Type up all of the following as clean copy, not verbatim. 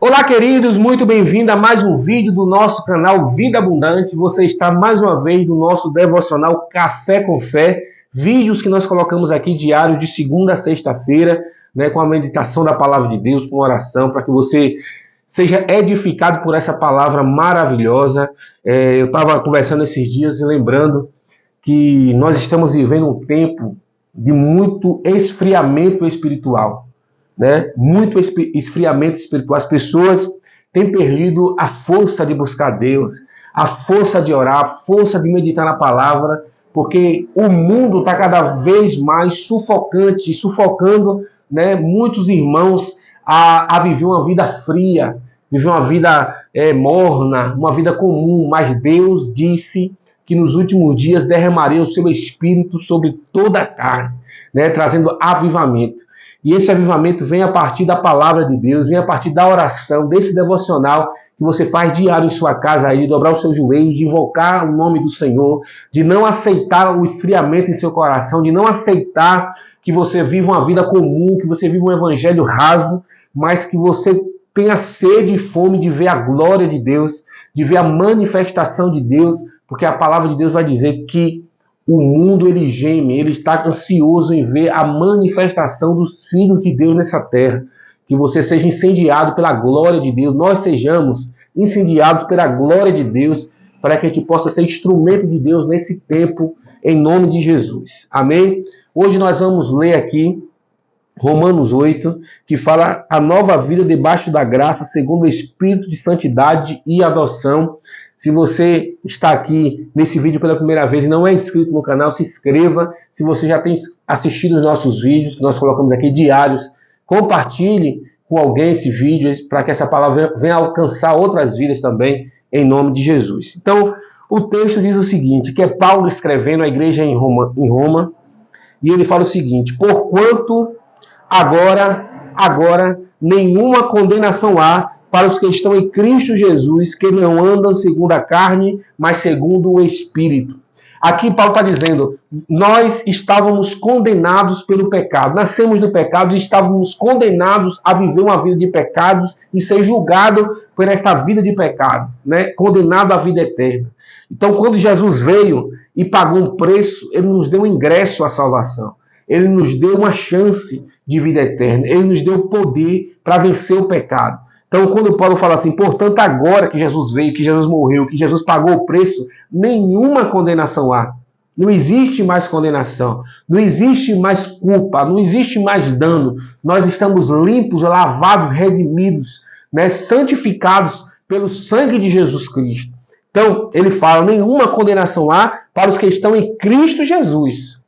Olá, queridos, muito bem-vindo a mais um vídeo do nosso canal Vida Abundante. Você está mais uma vez no nosso devocional Café com Fé, vídeos que nós colocamos aqui diários de segunda a sexta-feira, com a meditação da palavra de Deus, com oração, para que você seja edificado por essa palavra maravilhosa. Eu estava conversando esses dias e lembrando que nós estamos vivendo um tempo de muito esfriamento espiritual. Muito esfriamento espiritual. As pessoas têm perdido a força de buscar Deus, a força de orar, a força de meditar na palavra, porque o mundo está cada vez mais sufocando muitos irmãos a viver uma vida fria, viver uma vida morna, uma vida comum. Mas Deus disse que nos últimos dias derramaria o seu Espírito sobre toda a carne, trazendo avivamento. E esse avivamento vem a partir da palavra de Deus, vem a partir da oração, desse devocional que você faz diário em sua casa, aí, de dobrar os seus joelhos, de invocar o nome do Senhor, de não aceitar o esfriamento em seu coração, de não aceitar que você viva uma vida comum, que você viva um evangelho raso, mas que você tenha sede e fome de ver a glória de Deus, de ver a manifestação de Deus, porque a palavra de Deus vai dizer que o mundo, ele geme, ele está ansioso em ver a manifestação dos filhos de Deus nessa terra. Que você seja incendiado pela glória de Deus, nós sejamos incendiados pela glória de Deus, para que a gente possa ser instrumento de Deus nesse tempo, em nome de Jesus. Amém? Hoje nós vamos ler aqui Romanos 8, que fala a nova vida debaixo da graça, segundo o Espírito de santidade e adoção. Se você está aqui nesse vídeo pela primeira vez e não é inscrito no canal, se inscreva. Se você já tem assistido os nossos vídeos, que nós colocamos aqui diários, compartilhe com alguém esse vídeo, para que essa palavra venha alcançar outras vidas também, em nome de Jesus. Então, o texto diz o seguinte, que é Paulo escrevendo à igreja em Roma, e ele fala o seguinte: porquanto agora nenhuma condenação há para os que estão em Cristo Jesus, que não andam segundo a carne, mas segundo o Espírito. Aqui Paulo está dizendo, nós estávamos condenados pelo pecado, nascemos do pecado e estávamos condenados a viver uma vida de pecados e ser julgado por essa vida de pecado, condenado à vida eterna. Então, quando Jesus veio e pagou um preço, ele nos deu um ingresso à salvação. Ele nos deu uma chance de vida eterna. Ele nos deu o poder para vencer o pecado. Então, quando Paulo fala assim, portanto, agora que Jesus veio, que Jesus morreu, que Jesus pagou o preço, nenhuma condenação há. Não existe mais condenação, não existe mais culpa, não existe mais dano. Nós estamos limpos, lavados, redimidos, santificados pelo sangue de Jesus Cristo. Então, ele fala, nenhuma condenação há para os que estão em Cristo Jesus.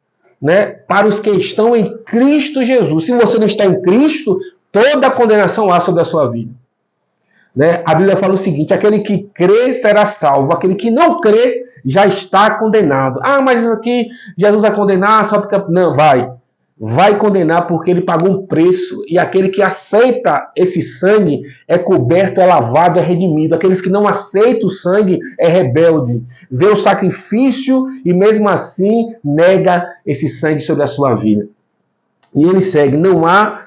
Para os que estão em Cristo Jesus. Se você não está em Cristo, toda condenação há sobre a sua vida. A Bíblia fala o seguinte, aquele que crê será salvo, aquele que não crê já está condenado. Ah, mas aqui Jesus vai condenar só porque... Não, vai condenar porque ele pagou um preço, e aquele que aceita esse sangue é coberto, é lavado, é redimido. Aqueles que não aceitam o sangue é rebelde, vê o sacrifício e mesmo assim nega esse sangue sobre a sua vida. E ele segue, não há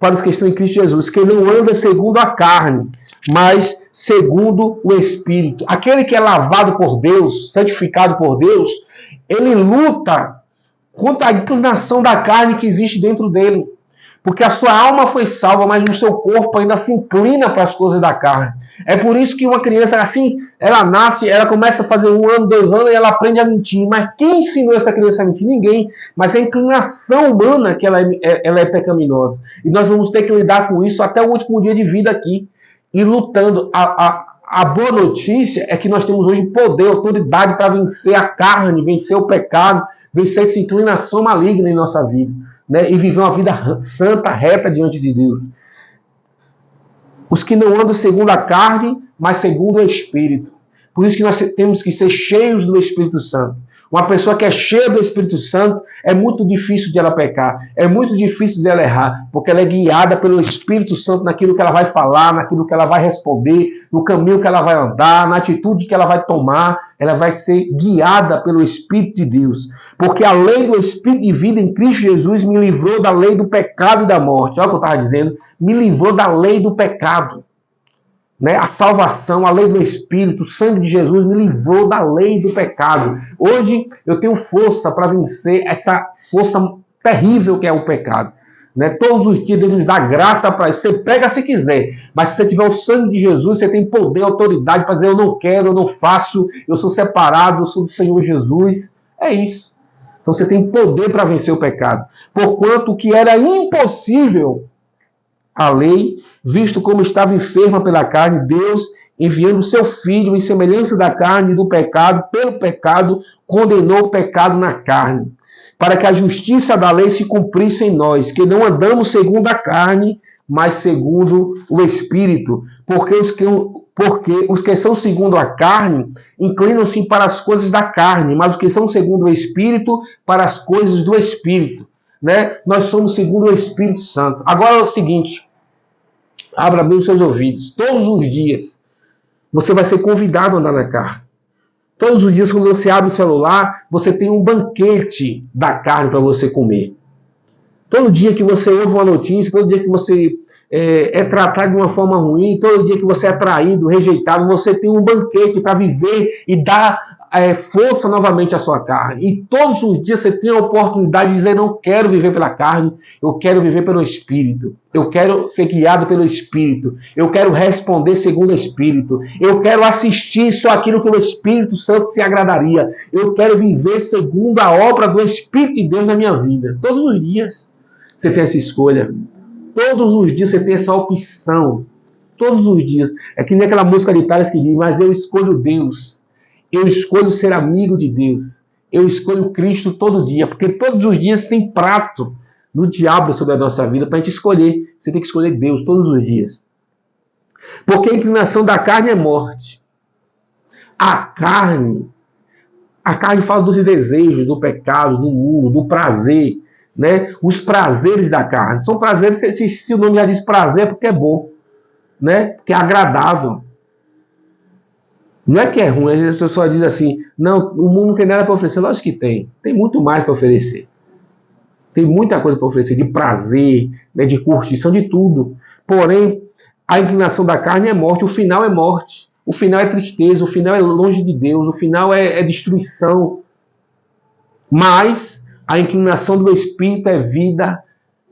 para os que estão em Cristo Jesus, que não anda segundo a carne, mas segundo o Espírito. Aquele que é lavado por Deus, santificado por Deus, ele luta contra a inclinação da carne que existe dentro dele. Porque a sua alma foi salva, mas o seu corpo ainda se inclina para as coisas da carne. É por isso que uma criança, assim, ela nasce, ela começa a fazer 1 ano, 2 anos, e ela aprende a mentir. Mas quem ensinou essa criança a mentir? Ninguém. Mas é a inclinação humana que ela é pecaminosa. E nós vamos ter que lidar com isso até o último dia de vida aqui. E lutando. A boa notícia é que nós temos hoje poder, autoridade para vencer a carne, vencer o pecado, vencer essa inclinação maligna em nossa vida, e viver uma vida santa, reta diante de Deus. Os que não andam segundo a carne, mas segundo o Espírito. Por isso que nós temos que ser cheios do Espírito Santo. Uma pessoa que é cheia do Espírito Santo, é muito difícil de ela pecar, é muito difícil de ela errar, porque ela é guiada pelo Espírito Santo naquilo que ela vai falar, naquilo que ela vai responder, no caminho que ela vai andar, na atitude que ela vai tomar, ela vai ser guiada pelo Espírito de Deus. Porque a lei do Espírito de vida em Cristo Jesus me livrou da lei do pecado e da morte. Olha o que eu estava dizendo, me livrou da lei do pecado. né? A salvação, a lei do Espírito, o sangue de Jesus me livrou da lei do pecado. Hoje eu tenho força para vencer essa força terrível que é o pecado. Né? Todos os dias Deus nos dá graça para isso. Você pega se quiser, mas se você tiver o sangue de Jesus, você tem poder, autoridade para dizer: eu não quero, eu não faço, eu sou separado, eu sou do Senhor Jesus. É isso. Então você tem poder para vencer o pecado. Porquanto o que era impossível a lei, visto como estava enferma pela carne, Deus, enviando o seu Filho em semelhança da carne e do pecado, pelo pecado, condenou o pecado na carne, para que a justiça da lei se cumprisse em nós, que não andamos segundo a carne, mas segundo o Espírito. Porque os que são segundo a carne inclinam-se para as coisas da carne, mas os que são segundo o Espírito, para as coisas do Espírito. Né? Nós somos segundo o Espírito Santo. Agora é o seguinte, abra bem os seus ouvidos. Todos os dias você vai ser convidado a andar na carne. Todos os dias, quando você abre o celular, você tem um banquete da carne para você comer. Todo dia que você ouve uma notícia, todo dia que você é tratado de uma forma ruim, todo dia que você é traído, rejeitado, você tem um banquete para viver e dar força novamente à sua carne. E todos os dias você tem a oportunidade de dizer: não quero viver pela carne, eu quero viver pelo Espírito. Eu quero ser guiado pelo Espírito. Eu quero responder segundo o Espírito. Eu quero assistir só aquilo que o Espírito Santo se agradaria. Eu quero viver segundo a obra do Espírito de Deus na minha vida. Todos os dias você tem essa escolha. Todos os dias você tem essa opção. Todos os dias. É que nem aquela música de Tales que diz: mas eu escolho Deus. Eu escolho ser amigo de Deus. Eu escolho Cristo todo dia. Porque todos os dias tem prato do diabo sobre a nossa vida para a gente escolher. Você tem que escolher Deus todos os dias. Porque a inclinação da carne é morte. A carne fala dos desejos, do pecado, do mundo, do prazer. Né? Os prazeres da carne. São prazeres, se o nome já diz prazer, é porque é bom. Né? Porque é agradável. Não é que é ruim, às vezes a pessoa diz assim: não, o mundo não tem nada para oferecer. Lógico que tem. Tem muito mais para oferecer. Tem muita coisa para oferecer, de prazer, né, de curtição, de tudo. Porém, a inclinação da carne é morte, o final é morte. O final é tristeza, o final é longe de Deus, o final é destruição. Mas a inclinação do Espírito é vida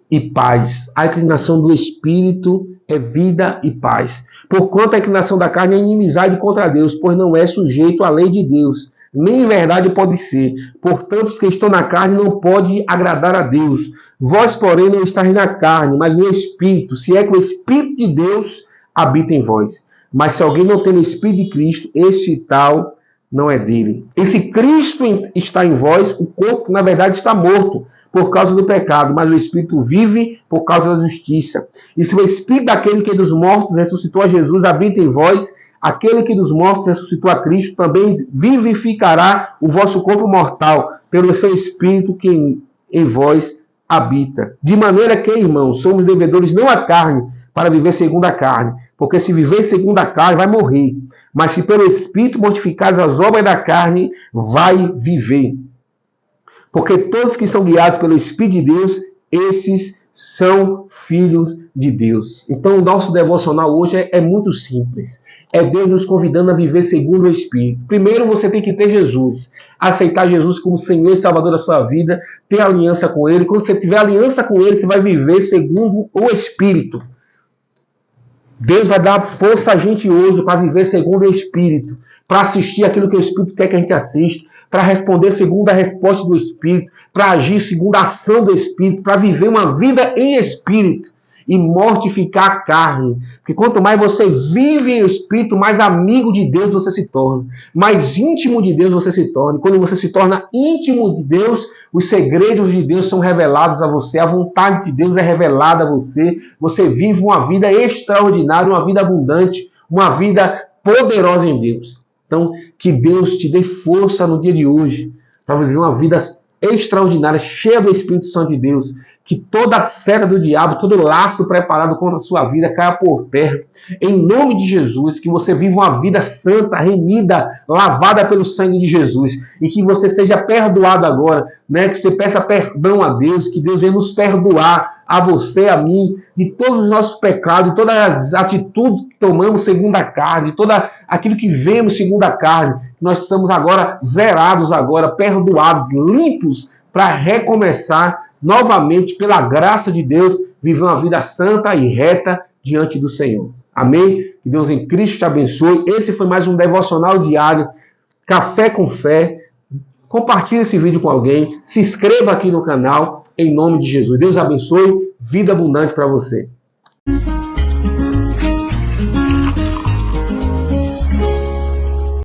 e paz. A inclinação do Espírito é vida e paz. Porquanto a inclinação da carne é inimizade contra Deus, pois não é sujeito à lei de Deus, nem em verdade pode ser. Portanto, os que estão na carne não podem agradar a Deus. Vós, porém, não estáis na carne, mas no Espírito, se é que o Espírito de Deus habita em vós. Mas se alguém não tem o Espírito de Cristo, esse tal não é dele. E se Cristo está em vós, o corpo, na verdade, está morto por causa do pecado, mas o Espírito vive por causa da justiça. E se o Espírito daquele que dos mortos ressuscitou a Jesus habita em vós, aquele que dos mortos ressuscitou a Cristo também vivificará o vosso corpo mortal pelo seu Espírito que em vós habita. De maneira que, irmãos, somos devedores não à carne, para viver segundo a carne. Porque se viver segundo a carne, vai morrer. Mas se pelo Espírito mortificares as obras da carne, vai viver. Porque todos que são guiados pelo Espírito de Deus, esses são filhos de Deus. Então o nosso devocional hoje é muito simples. É Deus nos convidando a viver segundo o Espírito. Primeiro você tem que ter Jesus. Aceitar Jesus como Senhor e Salvador da sua vida. Ter aliança com Ele. Quando você tiver aliança com Ele, você vai viver segundo o Espírito. Deus vai dar força a gente hoje para viver segundo o Espírito. Para assistir aquilo que o Espírito quer que a gente assista. Para responder segundo a resposta do Espírito. Para agir segundo a ação do Espírito. Para viver uma vida em Espírito. E mortificar a carne. Porque quanto mais você vive em Espírito, mais amigo de Deus você se torna. Mais íntimo de Deus você se torna. Quando você se torna íntimo de Deus, os segredos de Deus são revelados a você. A vontade de Deus é revelada a você. Você vive uma vida extraordinária, uma vida abundante, uma vida poderosa em Deus. Então, que Deus te dê força no dia de hoje para viver uma vida extraordinária, cheia do Espírito Santo de Deus, que toda a seta do diabo, todo laço preparado contra a sua vida caia por terra. Em nome de Jesus, que você viva uma vida santa, remida, lavada pelo sangue de Jesus, e que você seja perdoado agora, né? Que você peça perdão a Deus, que Deus venha nos perdoar, a você, a mim, de todos os nossos pecados, de todas as atitudes que tomamos segundo a carne, de todo aquilo que vemos segundo a carne. Nós estamos agora zerados, agora perdoados, limpos, para recomeçar novamente, pela graça de Deus, viver uma vida santa e reta diante do Senhor. Amém? Que Deus em Cristo te abençoe. Esse foi mais um devocional diário, Café com Fé. Compartilhe esse vídeo com alguém. Se inscreva aqui no canal, em nome de Jesus. Deus abençoe. Vida abundante para você.